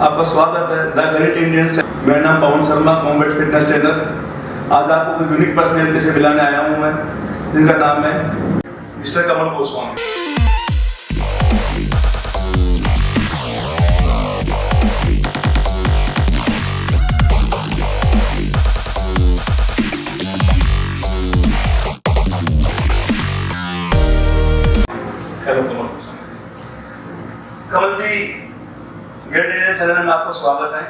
आपका स्वागत है द ग्रेट इंडियन से। मेरा नाम Pawan Sharma, combat fitness trainer. आज आपको कोई यूनिक पर्सनैलिटी से मिलाने आया हूँ मैं, जिनका नाम है मिस्टर कमल गोस्वामी। हेलो कमल जी, ग्रेट इंडियन चैनल में आपका स्वागत है।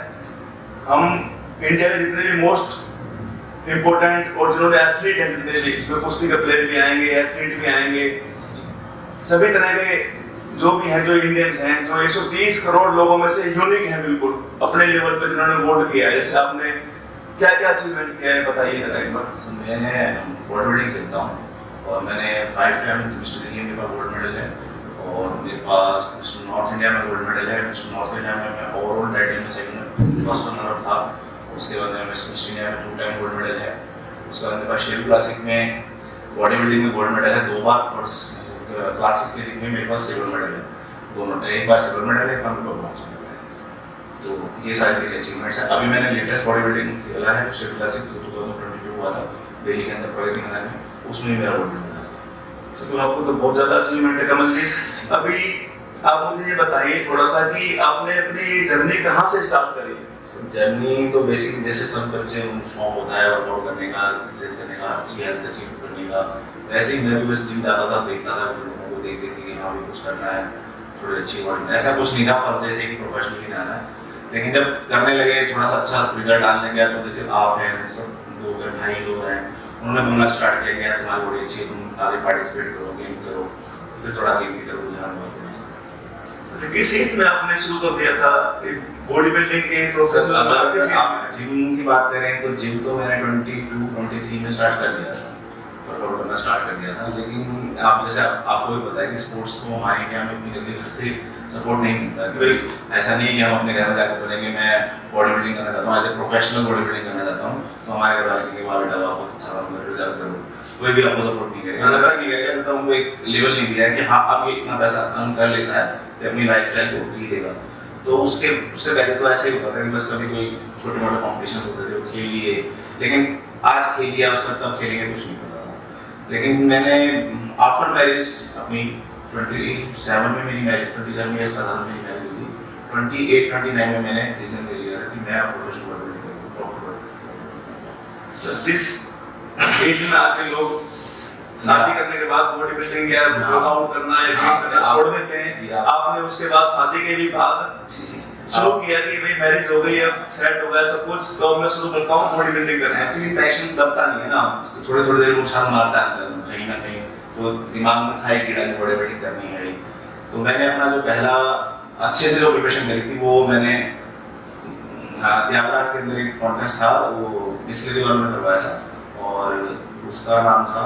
हम इंडिया के जितने भी मोस्ट इम्पोर्टेंट और जिन्होंने एथलीट हैं, जितने भी इसमें कुश्ती के प्लेयर भी आएंगे, एथलीट भी आएंगे, सभी तरह के जो भी हैं, जो इंडियंस हैं, जो 130 करोड़ लोगों में से यूनिक हैं बिल्कुल अपने लेवल पे, जिन्होंने गोल्ड किया है। जैसे आपने क्या क्या अचीवमेंट किया है, बताइए जरा एक बार। मैं बॉडी बिल्डिंग खेलता हूँ और मैंने 5 टाइम मिस्टर इंडिया में गोल्ड मेडल है और मेरे पास मिस्टर नॉर्थ इंडिया में गोल्ड मेडल है। मिस्टर नॉर्थ इंडिया में मैं ओवरऑल टाइटल में सेकंड फर्स्ट रनर था। उसके बाद में मिस्टर इंडिया में 2 टाइम गोल्ड मेडल है। उसके बाद मेरे पास शेर क्लासिक में बॉडी बिल्डिंग में गोल्ड मेडल है 2 बार और क्लासिक फिजिक में मेरे पास सिल्वर मेडल है दोनों। एक बार सिल्वर मेडल है, एक बार ब्रॉन्ज मेडल है। तो ये सारे मेरे अचीवमेंट्स हैं। अभी मैंने लेटेस्ट बॉडी बिल्डिंग खेला है शेर क्लासिक 2022 हुआ था दिल्ली के अंदर प्रगति मैदान में, उसमें मेरा गोल्ड मेडल आया था। तो आपको तो बहुत ज्यादा अचीवमेंट है कमल जी। अभी आप मुझे ये बताइए थोड़ा सा कि आपने अपनी जर्नी कहाँ से स्टार्ट करी? जर्नी तो बेसिकली जैसे सब बच्चे शौक होता है वर्कआउट करने का, एक्सरसाइज करने का, अच्छी हेल्थ अचीव करने का, वैसे ही मैं भी बस जिम जाता था, देखता था लोगों को, देख देख के हाँ भी कुछ करना है, थोड़ी अच्छी बॉडी। ऐसा कुछ नहीं था फर्स्ट डे से ही प्रोफेशनली जाना है, लेकिन जब करने लगे थोड़ा सा अच्छा रिजल्ट आने लगा तो जैसे आप हैं, सब लोग हैं, भाई लोग हैं, उन्होंने बोलना स्टार्ट किया गया तुम्हारी बॉडी अच्छी है, तुम आगे पार्टिसिपेट करो, गेम करो। फिर थोड़ा गेम की तरफ रुझान हुआ थोड़ा सा। अच्छा, किस एज में आपने शुरू कर दिया था बॉडी बिल्डिंग के प्रोसेस? अगर आप जिम की बात करें तो जिम तो मैंने 22-23 में स्टार्ट कर दिया था, वर्कआउट करना स्टार्ट कर दिया था। लेकिन आप जैसे आपको भी पता है कि स्पोर्ट्स को हमारे इंडिया में इतनी जल्दी घर से सपोर्ट नहीं मिलता। ऐसा नहीं है कि हम अपने घर में जाकर बोलेंगे मैं बॉडी बिल्डिंग करना चाहता हूँ, as a professional body building करना चाहता हूँ, तो हमारे घर वाले कहेंगे वाह बेटा बहुत अच्छा काम कर रहे हो, करो। कोई भी आपको सपोर्ट नहीं करेगा, जब तक नहीं करेगा तो हमको एक लेवल नहीं दिया है कि हाँ अब ये इतना पैसा अर्न कर लेता है कि अपनी लाइफस्टाइल को जी लेगा। तो उससे पहले तो ऐसे ही होता था कि बस कभी कोई छोटे मोटे कॉम्पिटिशन होते थे, वो खेल लिए, लेकिन आज खेल लिया उसका कब खेलेंगे कुछ नहीं पता था। लेकिन मैंने आफ्टर मैरिज अपनी 27 में मेरी मैरिज 27 ईयर्स का था मेरी मैरिज हुई थी। 28-29 में मैंने डिसीजन ले लिया था कि मैं प्रोफेशनल बॉडी बिल्डिंग करूँगा, प्रॉपर। जिस एज में आके लोग शादी करने के बाद बॉडी बिल्डिंग या वर्कआउट करना या जिम करना छोड़ देते हैं, आपने उसके बाद शादी के भी बाद शुरू किया कि भाई मैरिज हो गई है, सेट हो गया सब कुछ, तो मैं शुरू करता हूँ बॉडी बिल्डिंग करना। एक्चुअली पैशन दबता नहीं है ना, थोड़े थोड़े देर नुकसान मारता है कहीं ना कहीं, तो दिमाग में था कीड़ा की बॉडी बिल्डिंग करनी है। तो मैंने अपना जो पहला अच्छे से जो प्रिपरेशन करी थी वो मैंने त्यागराज के अंदर एक कॉन्टेस्ट था, वो बिस्लरी वालों में करवाया था और उसका नाम था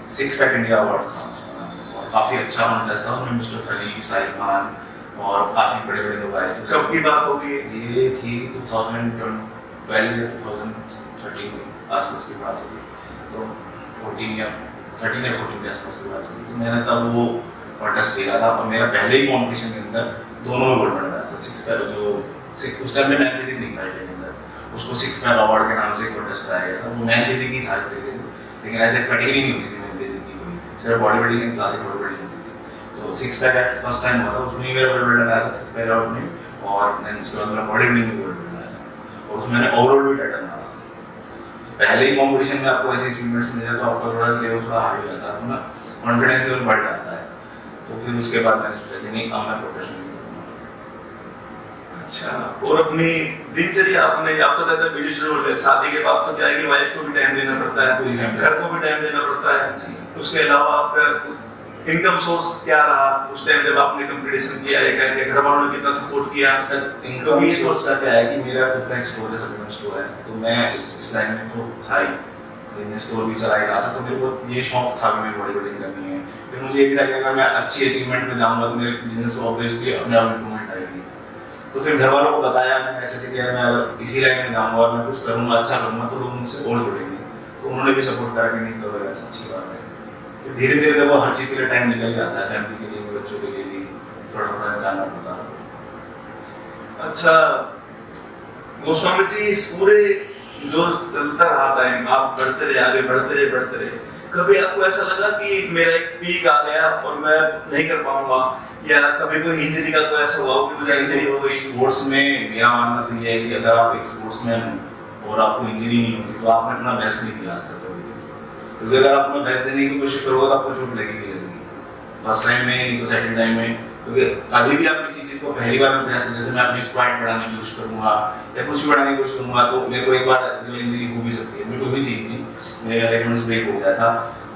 6 पैक इंडिया अवार्ड था उसका नाम, और काफ़ी अच्छा कॉन्टेस्ट था। उसमें मिस्टर खलीफ, साहिल खान और काफ़ी बड़े बड़े लोग आए थे। कब की बात होगी? ये थी 2012 या 2013 आसपास की बात होगी, तो 13 या 14 के आसपास की बात होगी। तो मैंने तब वो कॉन्टेस्ट खेला था और मेरा पहले ही कॉम्पिटिशन के अंदर दोनों में गोल्ड मेडल आया था। 6 पैक जो उस टाइम में मैन फिजिक नहीं था इंडिया के अंदर, उसको 6 पैक अवार्ड के नाम से कॉन्टेस्ट कराया गया था। वो मैन फिजिक ही था एक तरीके से, लेकिन ऐसे कैटेगरी नहीं होती थी मैन फिजिक की कोई, सिर्फ body building and classic body building होती थी। तो 6 पैक एट फर्स्ट टाइम हुआ था, उसमें ही मेरा गोल्ड मेडल आया था 6 पैक आउट में, और देन उसके बाद मेरा बॉडी बिल्डिंग में गोल्ड मेडल आया था और उसमें मैंने ओवरऑल भी टाइटल मारा। पहले ही कॉम्पिटिशन में आपको ऐसे अचीवमेंट्स मिल जाए तो आपका थोड़ा लेवल थोड़ा हाई हो जाता है ना, कॉन्फिडेंस लेवल बढ़ जाता है। तो फिर उसके बाद मैंने सोचा कि नहीं अब मैं प्रोफेशनल। अच्छा, और अपनी दिनचर्या आपने, आप तो कहते हैं बिजी शेड्यूल है, शादी के बाद तो क्या है कि वाइफ को भी टाइम देना पड़ता है, घर को भी टाइम देना पड़ता है, उसके अलावा आपका इनकम सोर्स क्या रहा उस टाइम जब आपने कंपटीशन किया है? क्या घर वालों ने कितना सपोर्ट किया? सर इनकम सोर्स का क्या है कि मेरा खुद का एक स्टोर है, सप्लीमेंट स्टोर है, तो मैं इस लाइन में तो था ही, मैं स्टोर भी चला ही रहा था। तो मेरे को ये शौक था कि मैं बॉडी बिल्डिंग करनी है। फिर मुझे ये भी था कि अगर मैं अच्छी अचीवमेंट में जाऊँगा तो मेरे बिजनेस को ऑब्वियसली अपने आप इंप्रूवमेंट आएगी। तो फिर घर वालों को बताया मैंने ऐसे किया, मैं अगर इसी लाइन में जाऊँगा और मैं कुछ करूँगा अच्छा करूँगा तो लोग मुझसे और जुड़ेंगे। तो उन्होंने भी सपोर्ट करा कि नहीं करो यार, अच्छी बात है। फिर धीरे धीरे जब वो हर चीज़ के लिए टाइम निकल जाता है, फैमिली के लिए, बच्चों के लिए भी थोड़ा थोड़ा निकालना पड़ता है। अच्छा गोस्वामी जी, इस पूरे जो चलता रहा टाइम, आप बढ़ते रहे आगे, बढ़ते रहे, कभी आपको ऐसा लगा कि मेरा एक पीक आ गया और मैं नहीं कर पाऊंगा, या कभी कोई इंजरी का कोई ऐसा हुआ हो कि मुझे इंजरी हो गई? स्पोर्ट्स में मेरा मानना तो ये है कि अगर आप एक स्पोर्ट्समैन और आपको इंजरी नहीं होती तो आपने अपना बेस्ट नहीं दिया आज तक कभी, क्योंकि अगर आप अपना बेस्ट देने की कोशिश करोगे तो आपको चोट लगेगी, फर्स्ट टाइम में नहीं तो सेकंड टाइम में। क्योंकि कभी भी आप किसी चीज़ को पहली बार में प्रयास करें, जैसे मैं अपनी स्क्वाट बढ़ाने की कोशिश करूँगा या कुछ भी बढ़ाने की कोशिश करूँगा, तो मेरे को एक बार इंजरी हो भी सकती है। मेरे को हुई थी इंजरी, मेरा लिगामेंट्स ब्रेक हो गया था।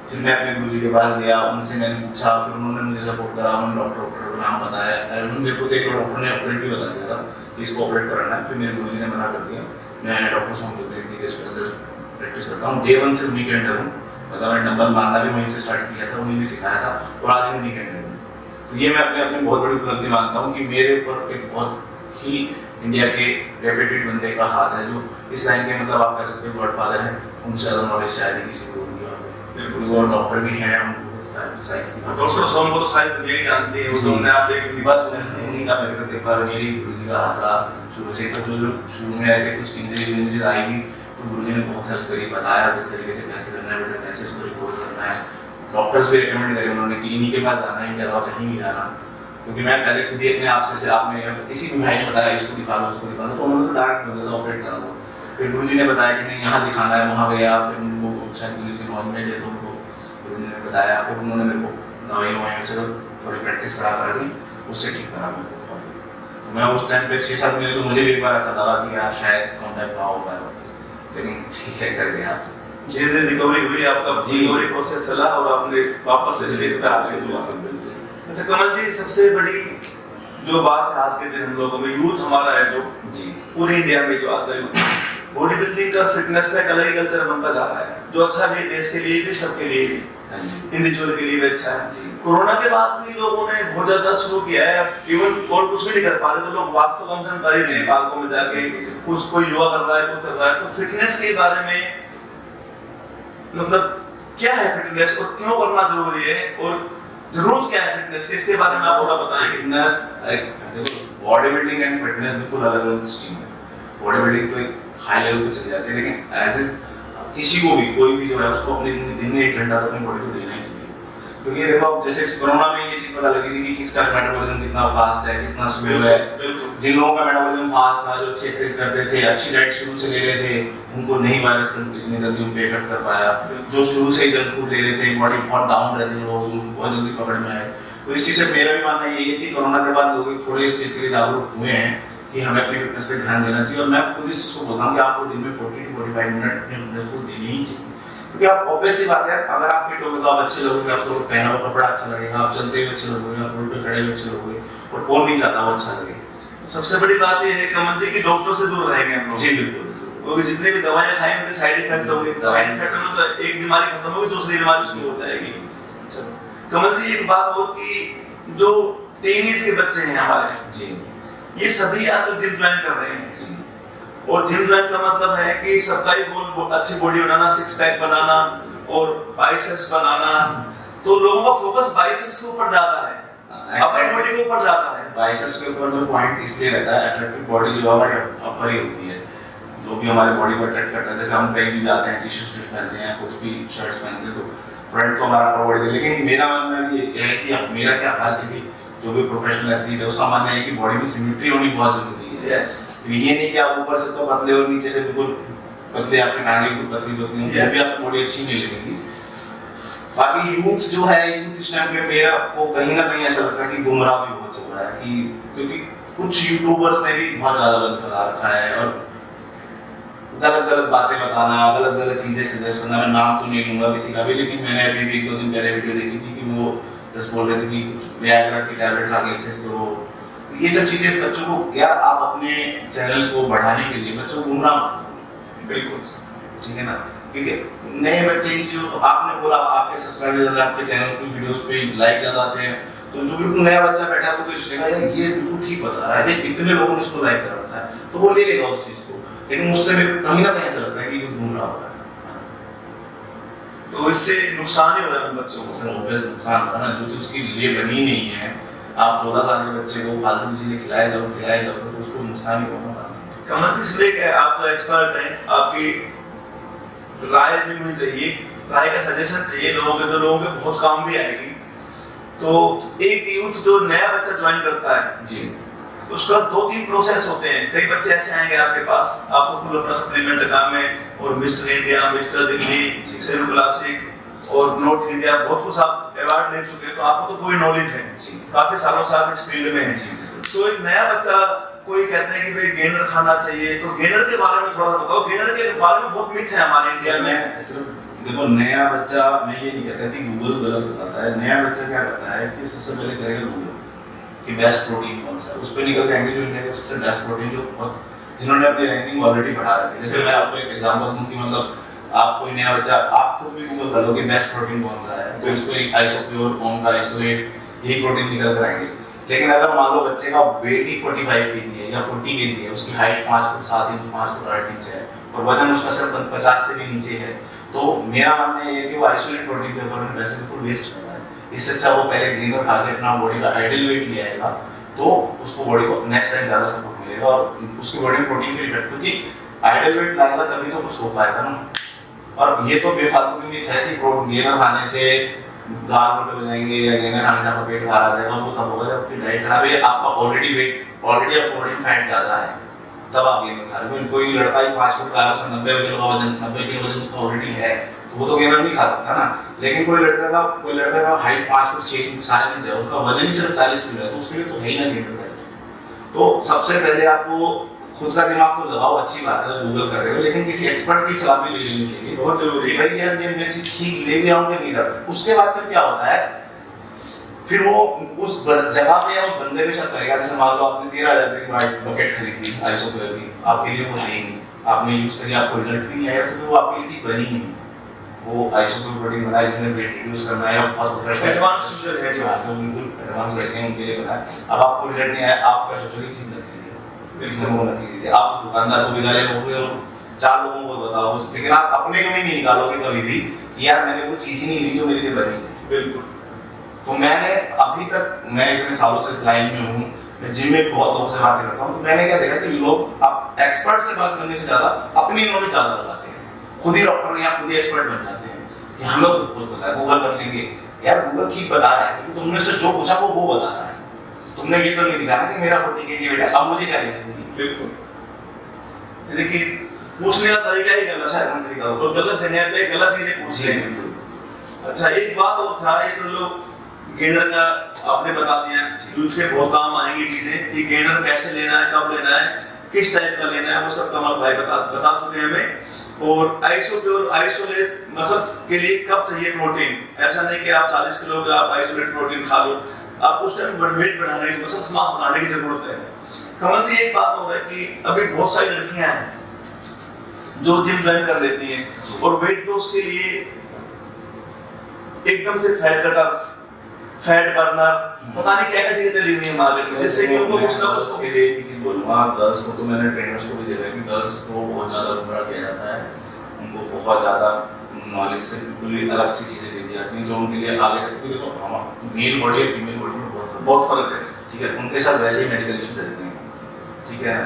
फिर मैं अपने गुरुजी के पास गया, उनसे मैंने पूछा, फिर उन्होंने मुझे सपोर्ट करा, उन्होंने डॉक्टर का नाम बताया, मेरे को तो एक डॉक्टर ने ऑपरेट भी बता दिया था कि इसको ऑपरेट कराना है। फिर मेरे गुरुजी ने मना कर दिया। मैं डॉक्टर सोमदेव प्रैक्टिस करता हूँ, डे 1 से वीकेंडर हूँ, मतलब मैं डंबल मारना भी वहीं से स्टार्ट किया था, उन्हीं ने सिखाया था, और आज भी वीकेंडर हूँ। तो ये मैं अपने बहुत बड़ी उपलब्धि मानता हूँ कि मेरे ऊपर एक बहुत ही इंडिया के रेप्यूटेड बंदे का हाथ है, जो इस लाइन के मतलब आप कह सकते हो गॉडफादर है। उनसे ज़्यादा नॉलेज शायद ही किसी को नहीं होगी। वो डॉक्टर भी हैं, साइंस की डॉक्टर सोम को तो शायद दुनिया ही जानती है, उसने आप देख बस उन्हीं का मेरे को देखा, मेरी गुरुजी का हाथ था शुरू से। तो जो शुरू में ऐसे कुछ इंजरी आई भी तो गुरुजी ने बहुत हेल्प करी, बताया किस तरीके से कैसे करना है बेटा, कैसे इसको रिकवर करना है। डॉक्टर्स भी रिकमेंड करे उन्होंने कि इन्हीं के पास जाना है, इनके अलावा कहीं नहीं जाना। क्योंकि मैं पहले खुद ही अपने आप से आपने किसी भी भाई ने बताया इसको दिखा लो उसको दिखा लो, तो उन्होंने तो डायरेक्ट बोल दिया था ऑपरेट करा दो। फिर गुरुजी ने बताया कि नहीं यहाँ दिखाना है, वहाँ गया, फिर उनको शायद गुरुजी के नॉन में थे तो उनको गुरुजी ने बताया। फिर उन्होंने मेरे को दवाई से थोड़ी प्रैक्टिस करा दी, उससे ठीक करा मेरे को काफ़ी। तो मैं उस टाइम पे 6-7 महीने तो मुझे भी एक बार ऐसा लगा कि यार शायद कॉन्टैक्ट ना हो पाए वापस, लेकिन ठीक है कर गया। धीरे धीरे रिकवरी हुई, आपका रिकवरी प्रोसेस चला और आपने वापस से स्टेज पे आ गए। अच्छा कमल जी, सबसे बड़ी जो बात है आज के दिन हम लोगों में, यूथ हमारा है जो जी पूरे इंडिया में जो आता है, बॉडी बिल्डिंग का फिटनेस का एक अलग ही कल्चर बनता जा रहा है, जो अच्छा भी है देश के लिए भी, सबके लिए भी, इंडिविजुअल के लिए भी अच्छा है। कोरोना के बाद भी लोगों ने बहुत ज्यादा शुरू किया है, इवन और कुछ भी नहीं कर पा रहे तो लोग वॉक तो कम से कम कर ही रहे हैं, पार्कों में जाके कुछ कोई योगा कर रहा है, कोई कर रहा है। तो फिटनेस के बारे में मतलब क्या है फिटनेस और क्यों करना जरूरी है, और जरूरत क्या है फिटनेस की, इसके बारे में आप थोड़ा बताएंगे। Fitness, body building and fitness बिल्कुल अलग अलग स्ट्रीम है। बॉडी बिल्डिंग तो एक हाई लेवल पे चली जाती है, लेकिन एज ए किसी को भी कोई भी जो है उसको अपने दिन में 1 घंटा तो अपनी बॉडी को देना ही चाहिए। क्योंकि देखो जैसे कोरोना में ये चीज पता लगी थी कि किसका मेटाबॉलिज्म कितना फास्ट है, कितना स्लो है। जिन लोगों का मेटाबॉलिज्म फास्ट था, जो अच्छी एक्सरसाइज करते थे, अच्छी डाइट शुरू से ले रहे थे, उनको नहीं वायरस इतनी जल्दी उन पे इफेक्ट कर पाया। जो शुरू से ही जंक फूड ले रहे थे, बॉडी बहुत डाउन रहती है, लोग उनको बहुत जल्दी पकड़ में आए। तो इस चीज से मेरा भी मानना यही है कि कोरोना के बाद लोग थोड़े इस चीज के लिए जागरूक हुए हैं कि हमें अपनी फिटनेस पे ध्यान देना चाहिए। और मैं खुद इस चीज को बोल रहा हूँ कि आपको दिन में 40 to 45 मिनट अपनी फिटनेस को देनी ही चाहिए। क्योंकि आप ऑब्वियस सी बात है, अगर आप फिट होगे तो आप अच्छे लगोगे, आपको पहना हुआ कपड़ा अच्छा लगेगा, आप चलते हुए अच्छे लगोगे, आप रोड पे खड़े हुए अच्छे लगोगे, और कौन नहीं चाहता वो अच्छा लगे। सबसे बड़ी बात ये है कमल जी कि डॉक्टर से दूर रहेंगे हम लोग। जी बिल्कुल, क्योंकि जितने भी दवाएं खाएं उनके साइड इफेक्ट होंगे, साइड इफेक्ट में तो एक बीमारी खत्म होगी, दूसरी बीमारी शुरू हो जाएगी। कमल जी एक बात और कि जो टीनेज के बच्चे हैं हमारे जी, ये सभी आकर जिम ज्वाइन कर रहे हैं जी। और जिम ज्वाइन का मतलब है कि सबका ही गोल अच्छी बॉडी बनाना, 6 पैक बनाना और बाइसेप्स बनाना। तो लोगों का फोकस बाइसेप्स के ऊपर ज्यादा है, अपर बॉडी के ऊपर ज्यादा है। बाइसेप्स के ऊपर जो पॉइंट इसलिए रहता है, अट्रैक्टिव बॉडी जो हमारी अपर ही होती है, जो भी हमारी बॉडी को अट्रैक्ट करता है। जैसे हम कहीं भी जाते हैं, टी-शर्ट पहनते हैं, कुछ भी शर्ट्स पहनते हैं, तो फ्रंट तो हमारा अपर बॉडी है। लेकिन मेरा मानना भी ये है कि मेरा क्या, हर किसी जो भी प्रोफेशनल एथलीट है उसका मानना है कि बॉडी में सिमेट्री होनी बहुत जरूरी है। यस, तो ये नहीं कि आप ऊपर से तो पतले और नीचे से बिल्कुल पतले, आपकी टांगें बिल्कुल पतली पतली होंगी, भी आपकी बॉडी अच्छी नहीं लगेगी। बाकी यूथ जो है, यूथ इस टाइम पे मेरा को कहीं ना कहीं ऐसा लगता है कि गुमराह भी बहुत चल रहा है, कि क्योंकि कुछ यूट्यूबर्स ने भी बहुत ज्यादा बंद फैला रखा है और गलत गलत बातें बताना, गलत गलत चीजें सजेस्ट करना। मैं नाम तो नहीं लूंगा किसी का भी, लेकिन मैंने अभी भी 1-2 दिन पहले वीडियो देखी थी कि वो जस्ट बोल रहे थे कि कुछ वियाग्रा की टैबलेट खा के एक्सरसाइज करो। ये सब चीजें बच्चों को, यार आप अपने चैनल को बढ़ाने के लिए बच्चों को गुमराह बिल्कुल, ठीक है ना। क्योंकि नए बच्चे इन चीजों को, आपने बोला आपके सब्सक्राइबर ज्यादा, आपके चैनल की वीडियोस पे लाइक ज्यादा आते हैं, तो जो बिल्कुल नया बच्चा बैठा है वो तो सोचेगा यार ये बिल्कुल ठीक बता रहा है, इतने लोगों ने इसको लाइक कर रखा है, तो वो ले लेगा उस चीज को। लेकिन मुझसे कहीं ना कहीं ऐसा लगता है कि ये गुमराह हो रहा है, तो इससे नुकसान ही हो रहा है बच्चों को। सर ऑब्वियस नुकसान हो रहा है ना, जो चीज उसके लिए बनी नहीं है आप 14 साल के बच्चे को फालतू की चीजें खिलाए जाओ तो उसको नुकसान ही होगा। कमल जी, इसलिए क्या आप एक्सपर्ट हैं, आपकी राय भी मुझे चाहिए, राय का सजेशन चाहिए लोगों के, तो लोगों के बहुत काम भी आएगी। तो एक यूथ जो नया बच्चा ज्वाइन करता है जी, उसका 2-3 प्रोसेस होते हैं। कई बच्चे ऐसे आएंगे आपके पास, आपको फुल अपना सप्लीमेंट काम है और mister India, mister Delhi, Sheru classic और नॉर्थ इंडिया बहुत कुछ आप अवार्ड ले चुके हैं, तो आपको तो कोई नॉलेज है, काफी सालों से आप इस फील्ड में हैं। तो एक नया बच्चा, कोई कहते हैं कि भाई गेनर खाना चाहिए, तो गेनर के बारे में थोड़ा सा बताओ। गेनर के बारे में बहुत मिथ है हमारे इंडिया में। सिर्फ देखो, नया बच्चा, मैं ये नहीं कहता कि गूगल गलत बताता है। नया बच्चा क्या करता है कि सबसे पहले करेगा गूगल कि बेस्ट प्रोटीन कौन सा है, उस पर निकल के आएंगे जो इंडिया का सबसे बेस्ट प्रोटीन, जो बहुत जिन्होंने अपनी रैंकिंग ऑलरेडी बढ़ा रखी है। जैसे मैं आपको एक एग्जांपल दूं कि मतलब आप कोई नया बच्चा, आप खुद भी गूगल कर लो कि बेस्ट प्रोटीन कौन सा है, तो उसको एक आइसोप्योर, ओमका, आइसोलेट, यही प्रोटीन निकल कर आएंगे। लेकिन अगर मान लो बच्चे का वेट ही 45 kg है या 40 kg है, उसकी height 5 foot 7 inch 5 foot 8 inch है और वजन उसका सिर्फ 50 से भी नीचे है, तो मेरा मानना ये है कि वो आइसोलेट प्रोटीन के ऊपर में पैसे बिल्कुल वेस्ट कर रहा है। इससे अच्छा वो पहले गेनर खा के अपना बॉडी का आइडियल वेट ले आएगा, तो उसको बॉडी को नेक्स्ट टाइम ज़्यादा सपोर्ट मिलेगा और उसकी बॉडी में प्रोटीन की इफेक्ट, क्योंकि आइडियल वेट लाएगा तभी तो कुछ हो पाएगा ना। और ये तो बेफालतू की मिथ है कि गेनर खाने से गाल मोटे हो जाएंगे या गेनर खाने से आपका पेट बाहर आ जाएगा, वो तब होगा जब आपकी डाइट खराब है, आपका ऑलरेडी आपका बॉडी में फैट ज़्यादा है, तब आप गेनर खा रहे हो। कोई लड़का ही 5 फुट का 90 किलो का वजन उसका ऑलरेडी है, तो वो तो गेनर नहीं खा सकता ना। लेकिन कोई लड़का का हाइट 5 फुट 6 इंच 7 इंच है, उसका वजन ही सिर्फ 40 किलो है, तो उसके लिए तो है ही ना गेनर कैसे। तो सबसे पहले आपको खुद का दिमाग तो लगाओ, अच्छी बात है गूगल कर रहे हो, लेकिन किसी एक्सपर्ट की सलाह भी ले लेनी चाहिए, बहुत जरूरी है। भाई यार ये मैं चीज ठीक ले गया हूं कि नहीं कर। उसके बाद फिर क्या होता है, फिर वो उस जगह पे या उस बंदे पे शक करेगा। जैसे मान लो आपने 13,000 रुपए की बकेट खरीद ली आइसोप्योर की, आपके लिए वो है ही नहीं, आपने यूज करी, आपको रिजल्ट भी नहीं आया, क्योंकि वो आपके लिए चीज बनी ही नहीं। वो आइसोप्योर प्रोटीन बनाया जिसने वेट रिड्यूस करना है, बहुत प्रोफेशनल एडवांस यूजर है जो बिल्कुल एडवांस लड़के हैं उनके लिए बनाया। अब आपको रिजल्ट नहीं आया, आप क्या सोचोगे चीज नकली है, इसने वो नकली है, आप दुकानदार को बिगा लोगे और 4 लोगों को बताओ, लेकिन आप अपने को भी नहीं निकालोगे कभी भी कि यार मैंने वो चीज ही नहीं ली जो मेरे लिए बनी थी। बिल्कुल। तो मैंने अभी तक, मैं इतने सालों से लाइन में हूँ, मैं जिम में बहुत लोगों से बातें करता हूँ, तो मैंने क्या देखा कि लोग आप एक्सपर्ट से बात करने से ज्यादा अपनी नॉलेज ज्यादा लगाते हैं, खुद ही डॉक्टर या खुद ही एक्सपर्ट बन जाते हैं कि हमें खुद पता है, गूगल कर लेंगे। यार गूगल ठीक बता रहा है, क्योंकि तुमने से जो पूछा वो बता रहा है, तुमने ये तो नहीं दिखाना कि मेरा 40 kg वेट है, अब मुझे क्या लेना चाहिए। बिल्कुल, यानी कि पूछने का तरीका ही गलत है और गलत जगह पे गलत चीजें पूछ रहे हैं। अच्छा, एक बात और था, ये तो लोग गेनर का आपने बता दिया, यूथ के बहुत काम आएंगी चीजें कि गेनर कैसे लेना है, कब लेना है, किस टाइप का लेना है, वो सब कमल भाई बता चुके हैं हमें। और आइसोप्योर आइसोलेट मसल्स के लिए कब चाहिए प्रोटीन, ऐसा नहीं कि आप 40 किलो का आप आइसोलेट प्रोटीन खा लो, आप उस टाइम वेट बढ़ाने की, मसल्स मास बढ़ाने की जरूरत है। कमल जी, एक बात हो रहा है कि अभी बहुत सारी लड़कियां हैं जो जिम ज्वाइन कर लेती हैं और वेट लॉस के लिए एकदम से फैट कटर, फैट बर्नर, पता नहीं क्या क्या चीजें चली हुई है मार्केट में, जिससे कि उनको कुछ ना कुछ। के लिए एक चीज बोलूंगा, गर्ल्स को तो मैंने ट्रेनर्स को भी देखा है कि गर्ल्स को बहुत ज्यादा गुमराह किया जाता है, उनको बहुत ज्यादा नॉलेज से बिल्कुल अलग सी चीजें दे दी जाती हैं जो उनके लिए आगे तक, क्योंकि देखो हम मेल बॉडी और फीमेल बॉडी में बहुत फर्क है, ठीक है, उनके साथ वैसे ही मेडिकल इशू रहते हैं, ठीक है।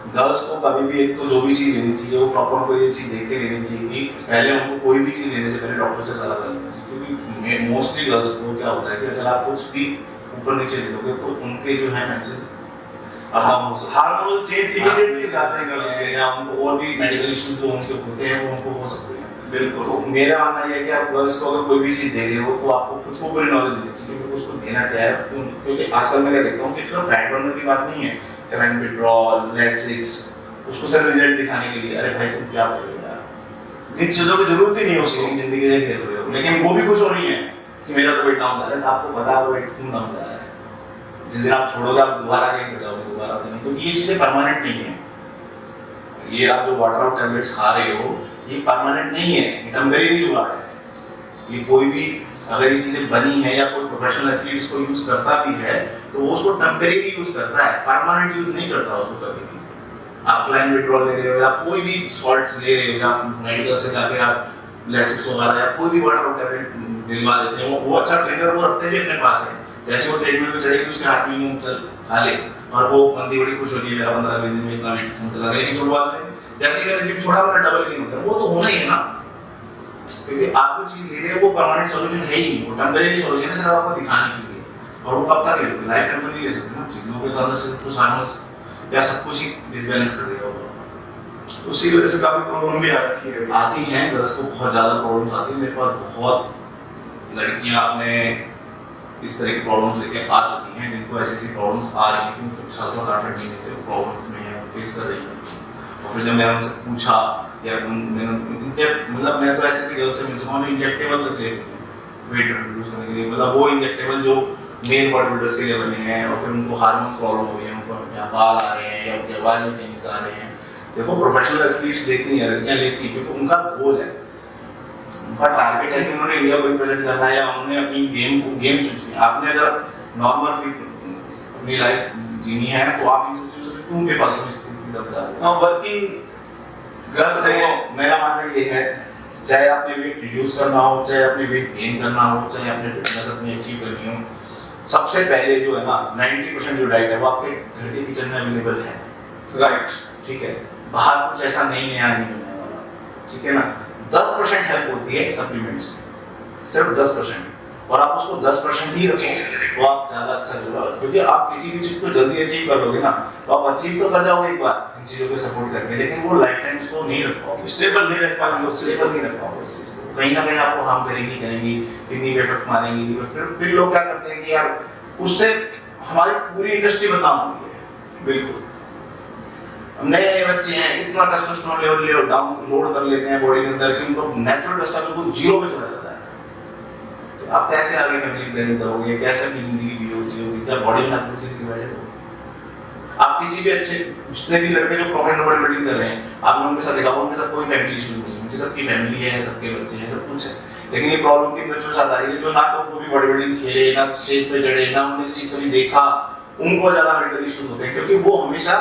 गर्ल्स को कभी भी एक तो जो भी चीज लेनी चाहिए वो प्रॉपर कोई ये चीज देख के लेनी चाहिए कि पहले उनको कोई भी चीज लेने से पहले डॉक्टर से सलाह कर लेनी चाहिए, क्योंकि मोस्टली गर्ल्स को क्या होता है कि अगर आप कुछ भी ऊपर नीचे ले लोगे तो उनके जो है मेंसेस हार्मोनल चेंज इमीडिएटली हो जाते हैं गर्ल्स के, या उनको और भी मेडिकल इश्यूज जो उनके होते हैं वो उनको हो सकते हैं। बिल्कुल। तो मेरा मानना ये है कि आप गर्ल्स को अगर कोई भी चीज दे रहे हो तो आपको खुद को पूरी नॉलेज देनी चाहिए कि उसको देना क्या है, क्योंकि आजकल मैं क्या देखता हूँ कि सिर्फ फैट बर्नर की बात नहीं है, कैलाइन विड्रॉल, लेसिक्स, उसको सिर्फ रिजल्ट दिखाने के लिए, अरे भाई तुम क्या कर रहे हो यार, इन चीजों की जरूरत ही नहीं है, उसकी जिंदगी से खेल रहे हो, लेकिन वो भी खुश हो रही है कि मेरा तो वेट डाउन जा रहा है। आपको पता है वो वेट क्यों डाउन जा रहा है, जिस दिन आप छोड़ोगे आप दोबारा गेन कर जाओगे, दोबारा नहीं, क्योंकि ये चीजें परमानेंट नहीं है। ये आप जो वाटर आउट टैबलेट्स खा रहे हो ये परमानेंट नहीं है, ये टेम्परेरी जुगाड़ है। ये कोई भी अगर ये चीजें बनी है या कोई प्रोफेशनल एथलीट इसको यूज करता भी है तो वो उसको टेम्परेरी यूज करता है, परमानेंट यूज नहीं करता उसको कभी भी। आप क्लाइन विड्रॉल ले रहे हो या कोई भी सॉल्ट्स ले रहे हो या मेडिकल से जाके आप लेसिक्स वगैरह या कोई भी वाटर आउट टैबलेट दिलवा देते हैं, वो अच्छा ट्रेनर वो रखते हैं अपने पास है जैसे वो ट्रेडमिल पे चढ़ेगी उसके हाथ में यूं चल खा ले, और वो बंदी बड़ी खुश होती है मेरा 15-20 दिन में इतना वेट कम चला गया। लेकिन फुटबॉल में जैसे कि मैंने जिम छोड़ा मेरा डबल गेन होता है, वो तो होना ही है ना, क्योंकि आप जो चीज ले रहे हो वो परमानेंट सॉल्यूशन है ही नहीं, वो टेम्परेरी सॉल्यूशन है, सिर्फ आपको दिखाने के लिए, और वो कब तक ले लोगे, लाइफ टाइम तो नहीं ले सकते ना चीजों के, तो अंदर से कुछ हार्मोन्स या सब कुछ ही डिसबैलेंस कर देगा वो। उसी वजह से काफी प्रॉब्लम भी आ रखी है, आती हैं गर्ल्स को, बहुत ज़्यादा प्रॉब्लम्स आती हैं। मेरे पास बहुत लड़कियां अपने इस तरह की प्रॉब्लम्स लेके आ चुकी हैं जिनको ऐसी प्रॉब्लम्स आ रही हैं क्योंकि 7-8 महीने से प्रॉब्लम्स में हैं, फेस कर रही हैं। और फिर जब मैंने उनसे पूछा या मैंने मतलब मैं तो ऐसी गर्ल्स से मिल चुका हूँ जो इंजेक्टेबल तक ले रही हैं वेट रिड्यूस करने के लिए, मतलब वो इंजेक्टेबल जो मेल बॉडी बिल्डर्स के लिए बने हैं, और फिर उनको हार्मोन्स प्रॉब्लम हो रही है, उनको बाल आ रहे हैं या उनके आवाज में चेंजेस आ रहे हैं। देखो प्रोफेशनल एथलीट्स लेती हैं, लड़कियां लेती हैं क्योंकि उनका गोल है, उनका टारगेट है कि उन्होंने इंडिया को रिप्रेजेंट करना है, या उन्होंने अपनी गेम चुनी है। आपने अगर नॉर्मल फिट अपनी लाइफ जीनी है तो आप इन सब चीजों से क्यों बेफालतू में स्थिति में जा रहे हो? वर्किंग गर्ल्स है, मेरा मानना ये है चाहे आपने वेट रिड्यूस करना हो, चाहे अपने वेट गेन करना हो, चाहे अपने फिटनेस अपनी अचीव करनी हो, सबसे पहले जो है ना 90% जो डाइट है वो आपके घर के किचन में अवेलेबल है, राइट, ठीक है, बाहर कुछ ऐसा नहीं नया नहीं बनने वाला, ठीक है ना। 10% हेल्प होती है सप्लीमेंट्स, सिर्फ 10%, और आप उसको 10% ही रखो तो आप ज्यादा अच्छा होगा, क्योंकि आप किसी भी चीज को जल्दी अचीव कर लोगे ना तो आप अचीव तो कर जाओगे एक बार इन चीजों को सपोर्ट करके, लेकिन वो लाइफ टाइम उसको नहीं रख पाओगे, स्टेबल नहीं रख पाएंगे, स्टेबल नहीं रख पाओगे उस चीज को, कहीं ना कहीं आपको हार्म करेंगी, किडनी पे इफेक्ट मारेंगी। फिर लोग क्या करते हैं कि यार उससे हमारी पूरी इंडस्ट्री बदनाम हो गई है। बिल्कुल, नए बच्चे हैं, इतना टेस्टोस्टेरोन लेवल डाउन लोड कर लेते हैं बॉडी के अंदर कि उनको नेचुरल टेस्टोस्टेरोन जीरो पे चला जाता है। तो आप कैसे आगे फैमिली प्लानिंग करोगे, कैसे अपनी जिंदगी जियोगे, क्या बॉडी में आपकी जिंदगी बैठे हो? आप किसी भी अच्छे जितने भी लड़के जो प्रोफेशनल बॉडी बिल्डिंग कर रहे हैं, आपने उनके साथ देखा होगा, उनके साथ कोई फैमिली इश्यूज नहीं है, उनकी सबकी फैमिली है, सबके बच्चे हैं, सब कुछ है, लेकिन ये प्रॉब्लम किन बच्चों के साथ आ रही है जो ना तो कभी बॉडी बिल्डिंग खेले, ना स्टेज पे चढ़े, ना उन्होंने इस चीज कभी देखा, उनको ज्यादा मेडिकल इश्यूज होते हैं, क्योंकि वो हमेशा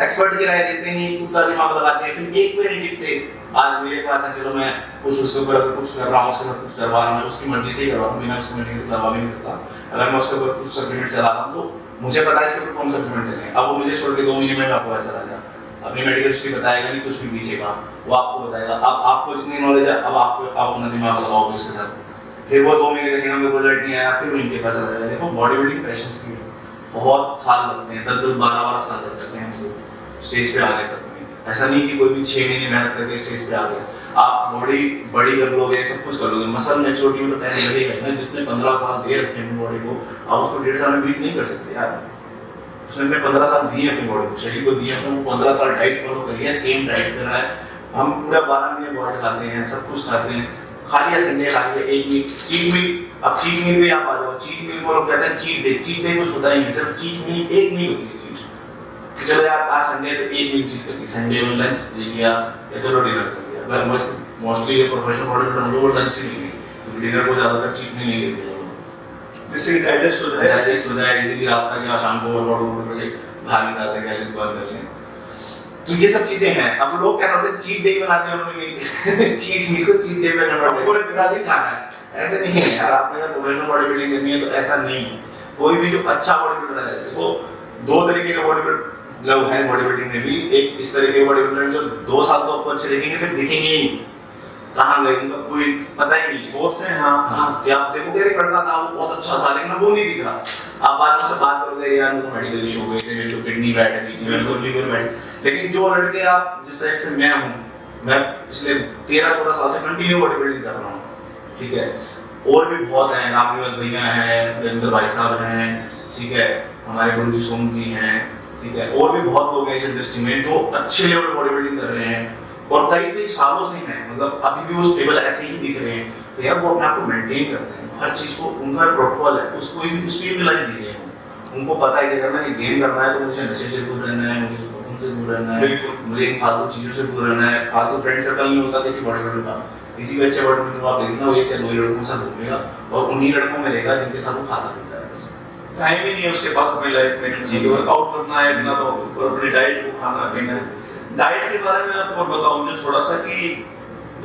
एक्सपर्ट की राय लेते नहीं, खुद का दिमाग लगाते हैं, फिर एक पे नहीं टिकते। आज मेरे पास है, चलो मैं कुछ उसके ऊपर अगर कुछ कर रहा हूँ, उसके साथ कुछ करवा रहा हूँ, उसकी मर्जी से ही करवा रहा हूँ, बिना उसकी मर्जी के करवा भी नहीं सकता। अगर मैं उसके ऊपर कुछ सप्लीमेंट चला रहा हूँ तो मुझे पता है इसके ऊपर कौन सप्लीमेंट चले, अब वो मुझे छोड़ के 2 महीने में आपको ऐसा लगा, अपनी मेडिकल हिस्ट्री बताएगा नहीं, कुछ भी पीछे का वो आपको बताएगा। अब आपको जितनी नॉलेज है, अब आप अपना दिमाग लगाओगे उसके साथ, फिर वो 2 महीने देखेगा मेरे को रिजल्ट नहीं आया, फिर उनके पैसा लगेगा। देखो बॉडी बिल्डिंग पैशंस की बहुत साल लगते हैं, 10-12 साल लग जाते हैं स्टेज पे आने तक में। ऐसा नहीं कि कोई भी 6 महीने मेहनत करके स्टेज पे आ गया। आप बॉडी बड़ी कर लोगे, सब कुछ कर लोगे, मसल मैच्योरिटी में तो टाइम लगेगा ना। जिसने 15 साल दे रखे हैं बॉडी को, आप उसको 1.5 साल में बीट नहीं कर सकते यार। उसने अपने 15 साल दिए अपनी बॉडी को, शरीर को दिए, उसने 15 साल डाइट फॉलो करी है, सेम डाइट कर रहा है। हम पूरा 12 महीने बहुत खाते हैं, सब कुछ खाते हैं, खाली है संडे खाली है, एक मील चीट मील। अब चीट मील पे आप आ जाओ, चीट मील को लोग कहते हैं चीट डे कुछ होता ही नहीं, सिर्फ चीट मील एक मील होती है चीट। चलो यार आज संडे तो एक मील चीट कर ली, संडे में लंच ले लिया या चलो डिनर कर लिया। अगर मस्त मोस्टली ये प्रोफेशनल बॉडी बिल्डर वो लंच ही नहीं लेंगे, क्योंकि डिनर को ज्यादातर चीट मील नहीं लेते लोग, जिससे डाइजेस्ट हो जाए इजीली रात तक या शाम को वर्कआउट करके बाहर निकाल दें, कैलोरीज बर्न कर लें। तो ये सब चीजें हैं। अब लोग क्या करते हैं चीट डे बनाते हैं उन्होंने चीट मील को चीट डे पे कन्वर्ट पूरे दिन खाना है, ऐसे नहीं है यार। आपने अगर प्रोफेशनल बॉडी बिल्डिंग करनी है तो ऐसा नहीं है। कोई भी जो अच्छा बॉडी बिल्डर है, देखो 2 तरीके के बॉडी बिल्डर लोग हैं बॉडी बिल्डिंग में भी। एक इस तरह के बॉडी बिल्डर जो 2 साल तो आपको अच्छे दिखेंगे, फिर दिखेंगे ही नहीं, कहाँ गए उनका कोई पता ही नहीं। बहुत से हाँ कि आप देखोगे एक लड़का था वो बहुत अच्छा था, लेकिन वो नहीं दिख रहा। आप बाद में से बात करोगे यार मेरे को मेडिकल इशू हो गए थे, मेरे को किडनी बैठ गई थी, मेरे को लीवर बैठ। लेकिन जो लड़के आप जिस तरह से मैं हूँ, मैं पिछले 13-14 साल से कंटिन्यू बॉडी बिल्डिंग कर रहा हूँ, ठीक है। और भी बहुत हैं, रामनिवास भैया हैं, वीरेंद्र भाई साहब हैं, ठीक है, हमारे गुरुजी सोम जी हैं, ठीक है, और भी बहुत लोग हैं इस इंडस्ट्री में जो अच्छे लेवल बॉडी बिल्डिंग कर रहे हैं और कई सालों से हैं, मतलब अभी भी वो स्टेबल ऐसे ही दिख रहे हैं। तो यार वो अपने आप को मेंटेन करते हैं, हर चीज को उनका प्रोटोकॉल है, उसकी भी लाइफ जी रहे हैं। उनको पता है कि अगर मैंने गेम करना है तो मुझे नशे से दूर रहना है, मुझे स्मोकिंग से दूर रहना है, मुझे इन फालतू चीजों से दूर रहना है। फालतू फ्रेंड सर्कल नहीं होता किसी बॉडी बिल्डर का, किसी भी अच्छे बॉडी बिल्डर को आप देखना वो 1 या 2 लड़कों के साथ घूमेगा और उन्हीं लड़कों में रहेगा जिनके साथ वो खाता पीता है। बस टाइम ही नहीं है उसके पास अपनी लाइफ में जी वर्कआउट करना है इतना, तो अपनी डाइट को खाना पीना है। डाइट के बारे में आपको बताऊं मुझे थोड़ा सा कि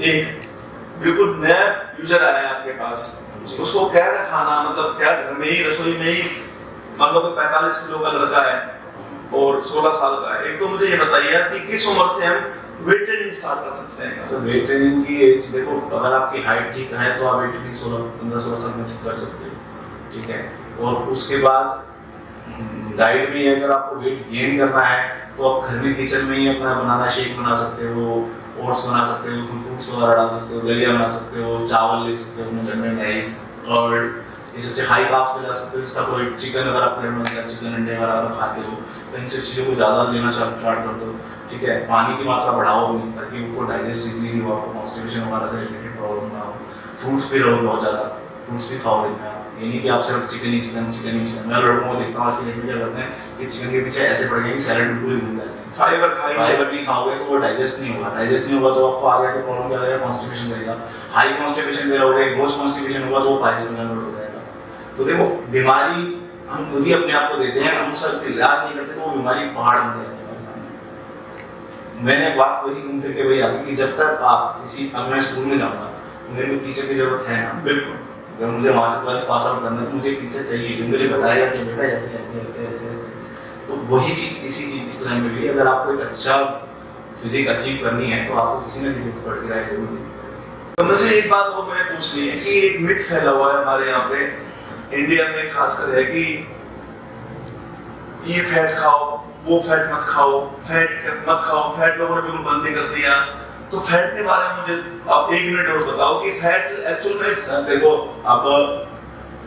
एक बिल्कुल नया यूजर आया है आपके पास, उसको क्या क्या खाना, मतलब क्या घर में ही रसोई में ही, मान लो कि 45 किलो का लड़का है और 16 साल का है, एक तो मुझे ये बताइए कि किस उम्र से हम वेट ट्रेनिंग स्टार्ट कर सकते हैं? सर वेट ट्रेनिंग की एज देखो, अगर आपकी हाइट ठीक है तो आप वेट ट्रेनिंग 15-16 साल में ठीक कर सकते हो, ठीक है। और उसके बाद डाइट में अगर आपको वेट गेन करना है तो आप घर में किचन में ही अपना बनाना, शेक बना सकते हो, ओट्स बना सकते हो, उसमें फ्रूट्स वगैरह डाल सकते हो, दलिया बना सकते हो, चावल ले सकते हो अपने घर में, राइस और इस अच्छे हाई कार्ब्स पे जा सकते हो। जिसका कोई चिकन अगर आप घर में चिकन अंडे वगैरह अगर खाते हो तो इन सब चीज़ों को ज़्यादा लेना स्टार्ट कर दो, ठीक है। पानी की मात्रा बढ़ाओ अपनी, ताकि उनको डाइजेस्ट इजीली हो, आपको कॉन्स्टिपेशन वगैरह से रिलेटेड प्रॉब्लम ना हो। फ्रूट्स भी रहो बहुत ज़्यादा, फ्रूट्स भी खाओ दिन में आप, ये नहीं कि आप सिर्फ चिकन ही चिकन। मैं लड़कों को देखता हूँ आज की डेट में क्या करते हैं कि चिकन के पीछे ऐसे पड़ गए कि सैलड बिल्कुल ही भूल जाते हैं। फाइबर भी खाओगे तो वो डाइजेस्ट नहीं होगा तो आपको आगे की प्रॉब्लम क्या आएगा, कॉन्स्टिपेशन करेगा। हाई कॉन्स्टिपेशन में रहोगे, रोज कॉन्स्टिपेशन होगा तो वो पाइल्स में कन्वर्ट हो जाएगा। तो देखो बीमारी हम खुद ही अपने आप को देते हैं, हम उसका इलाज नहीं करते तो वो बीमारी पहाड़ बन जाती है हमारे सामने। मैंने बात वही घूम फिर के वही आ गई कि जब तक आप किसी, अब मैं स्कूल में जाऊँगा तो मेरे को टीचर की जरूरत है ना, बिल्कुल। अगर मुझे वहाँ से क्लास पास आउट करना है तो मुझे टीचर चाहिए जो मुझे बताएगा कि बेटा ऐसे ऐसे ऐसे ऐसे ऐसे। तो वही चीज़ इसी चीज़ इस लाइन में भी, अगर आपको एक अच्छा फिजिक अचीव करनी है तो आपको किसी न किसी एक्सपर्ट की राय जरूर लेनी पड़ेगी। तो मुझे एक बात वो मैंने पूछनी है कि एक मिथ फैला हुआ है हमारे यहाँ पे इंडिया में खासकर है कि ये फैट खाओ, वो फैट मत खाओ, फैट लोगों ने बिल्कुल बंद ही कर दिया। तो फैट के बारे में मुझे आप 1 मिनट और बताओ कि फैट एक्चुअल में, सर देखो अब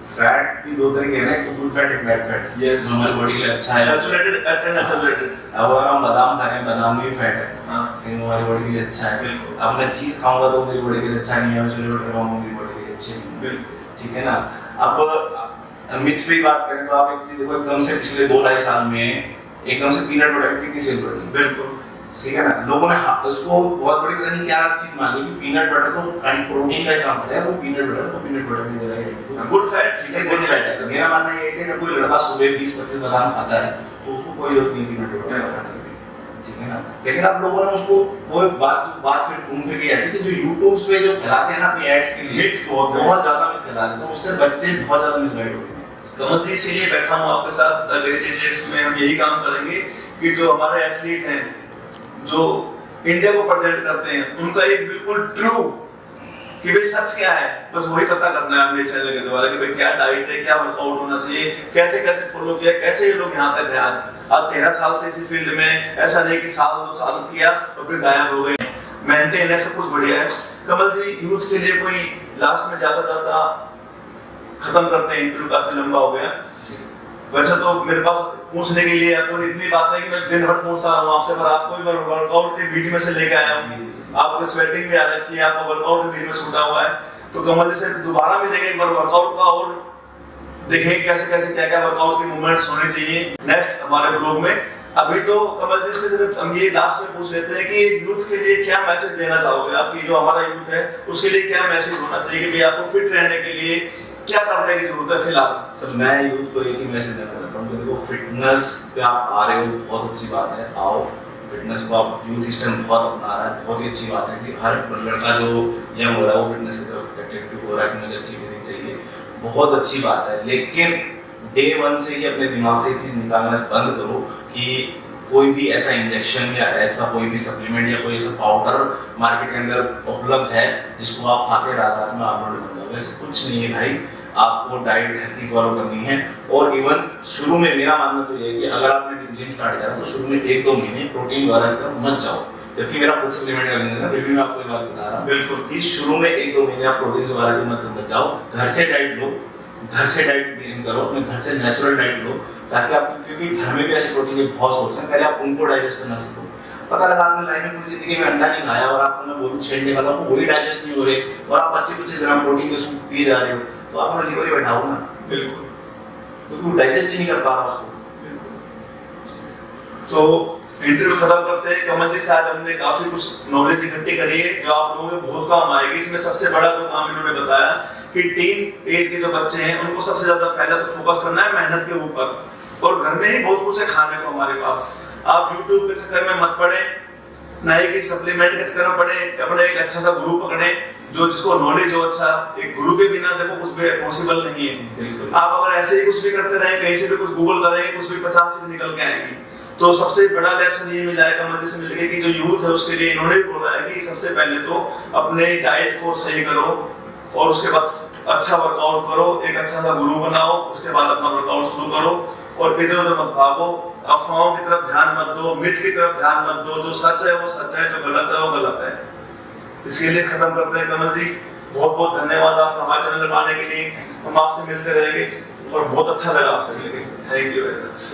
फैट भी दो तरह के हैं ना, एक तो गुड फैट, एक बैड फैट। यस, हमारी बॉडी के लिए अच्छा है, सैचुरेटेड एंड अनसैचुरेटेड। अब अगर हम बादाम खा रहे हैं, बादाम में भी फैट है, हां, लेकिन हमारी बॉडी के लिए अच्छा है। अब मैं चीज खाऊंगा तो मेरी बॉडी के लिए अच्छा नहीं है, मैं छोले भटूरे खाऊंगा मेरी बॉडी के लिए अच्छे नहीं है, ठीक है ना। अब मिथ पे बात करें तो आप एक चीज देखो, एकदम से पिछले 2-2.5 साल में एकदम से पीनट बटर कितनी सेल बढ़ गई, बिल्कुल, ठीक है ना। लोगों ने उसको बहुत बड़ी तरह नहीं क्या चीज मान ली कि पीनट बटर तो प्रोटीन का ही काम करता है, वो पीनट बटर को पीनट बटर की जगह है गुड फैट, ठीक है, गुड फैट है। मेरा मानना ये है कि अगर कोई लड़का सुबह 20-25 बादाम खाता है तो उसको कोई जरूरत नहीं पीनट बटर खाने की, ठीक है ना। लेकिन आप लोगों ने उसको वो बात फिर घूम फिर के आती है कि जो यूट्यूब पे जो फैलाते हैं ना अपनी एड्स के लिए, बहुत ज्यादा मिथ फैला देते हैं, उससे बच्चे बहुत ज्यादा मिसगाइड होते हैं। कमल जी इसीलिए बैठा हूँ आपके साथ द ग्रेट इंडियंस में, हम यही काम करेंगे कि जो हमारे एथलीट हैं जो इंडिया को प्रेजेंट करते हैं उनका एक बिल्कुल ट्रू कि भाई सच क्या है, बस वही पता करना है अपने चैनल के द्वारा कि भाई क्या डाइट है, क्या वर्कआउट होना चाहिए, कैसे कैसे फॉलो किया, कैसे ये लोग यहाँ तक है आज 13 साल से इसी फील्ड में, ऐसा नहीं कि 1-2 साल किया और फिर गायब हो गए, मेंटेन है, सब कुछ बढ़िया है। कमल जी यूथ के लिए कोई लास्ट में ज्यादा खत्म करते हैं, इंटरव्यू काफी लंबा हो गया, वैसे तो मेरे पास पूछने के लिए आपको इतनी बात है कि मैं दिन भर पूछता हूँ आपसे, पर आपको भी वर्कआउट के बीच में से लेके आया हूँ, आपको स्वेटिंग भी आ रखी है, आपका वर्कआउट के बीच में छूटा हुआ है, तो कमल से दोबारा मिलेंगे एक बार वर्कआउट का और देखेंगे कैसे कैसे क्या क्या वर्कआउट की मूवमेंट्स होने चाहिए नेक्स्ट हमारे ब्लॉग में। अभी तो कमल जी से हम ये लास्ट में पूछ लेते हैं कि यूथ के लिए क्या मैसेज देना चाहोगे आप, कि जो हमारा यूथ है उसके लिए क्या मैसेज होना चाहिए कि भाई आपको फिट रहने के लिए क्या करने की जरूरत है फिलहाल? सर मैं यूथ को एक ही मैसेज देना चाहता हूँ कि देखो फिटनेस पे आप आ रहे हो बहुत अच्छी बात है, आओ फिटनेस को आप यूथ इस टाइम बहुत अपना रहा है, बहुत ही अच्छी बात है कि हर लड़का जो यंग हो रहा है वो फिटनेस की तरफ अट्रैक्टिव हो रहा है कि मुझे अच्छी फिजिक चाहिए, बहुत अच्छी बात है। लेकिन डे 1 से ही अपने दिमाग से चीज निकालना बंद करो कि कोई भी ऐसा इंजेक्शन या ऐसा कोई भी सप्लीमेंट या कोई ऐसा पाउडर मार्केट के अंदर उपलब्ध है जिसको आप खाते रात में आप बन जाओ, वैसे कुछ नहीं है भाई। आपको डाइट घर की फॉलो करनी है, और इवन शुरू में मेरा मानना तो ये है कि अगर आपने जिम स्टार्ट करा तो शुरू में 1-2 महीने प्रोटीन वगैरह की तरफ मत जाओ, जबकि मेरा खुद सप्लीमेंट का बिजनेस है, फिर भी मैं आपको एक बात बता रहा हूँ बिल्कुल कि शुरू में 1-2 महीने आप प्रोटीन वगैरह की मत जाओ, घर से डाइट लो, घर से डाइट गेन करो, अपने घर से नेचुरल डाइट लो, ताकि आप, क्योंकि घर में भी ऐसे प्रोटीन के बहुत सोर्स हैं, पहले आप उनको डाइजेस्ट करना सीखो। पता लगा आपने लाइफ में पूरी जिंदगी में अंडा नहीं खाया और आपको मैं बोलूं छेड़ नहीं खाता, आपको वही डाइजेस्ट नहीं हो रहे और आप 25-25 ग्राम प्रोटीन के सूप पी जा रहे हो, तो आप अपना लीवर ही बैठाओ ना, बिल्कुल, क्योंकि वो डाइजेस्ट ही नहीं कर पा रहा उसको। तो इंटरव्यू खत्म करते हैं। कमल जी से आज हमने काफी कुछ नॉलेज इकट्ठी करी है जो आप लोगों को बहुत काम आएगी। इसमें सबसे बड़ा जो काम इन्होंने बताया कि टीन एज के जो बच्चे हैं उनको सबसे ज्यादा पहले तो फोकस करना है मेहनत के ऊपर, और घर में ही बहुत कुछ है खाने को हमारे पास। आप यूट्यूब के चक्कर में मत पड़े, ना ही कि सप्लीमेंट के चक्कर में पड़े, अपने एक अच्छा सा ग्रुप पकड़े जो जिसको नॉलेज हो अच्छा, एक गुरु के बिना देखो कुछ भी पॉसिबल नहीं है। बिल्कुल। आप अगर ऐसे ही कुछ भी करते रहे, कहीं से भी कुछ गूगल करेंगे, कुछ भी 50 चीज निकल के आएंगी। तो सबसे बड़ा लेसन ये मिला है कमल जी से मिल के कि जो यूथ है उसके लिए इन्होंने भी बोला है कि सबसे पहले तो अपने डाइट को सही करो और उसके बाद अच्छा वर्कआउट करो, एक अच्छा सा गुरु बनाओ, उसके बाद अपना वर्कआउट शुरू करो और इधर उधर मत भागो, अफवाहों की तरफ ध्यान मत दो, मिथ की तरफ ध्यान मत दो। जो सच है वो सच है, जो गलत है वो गलत है। इसके लिए खत्म करते हैं कमल जी। बहुत बहुत धन्यवाद आप हमारे चैनल पर आने के लिए। हम आपसे मिलते रहेंगे और बहुत अच्छा लगा आपसे मिलकर। Thank you very much.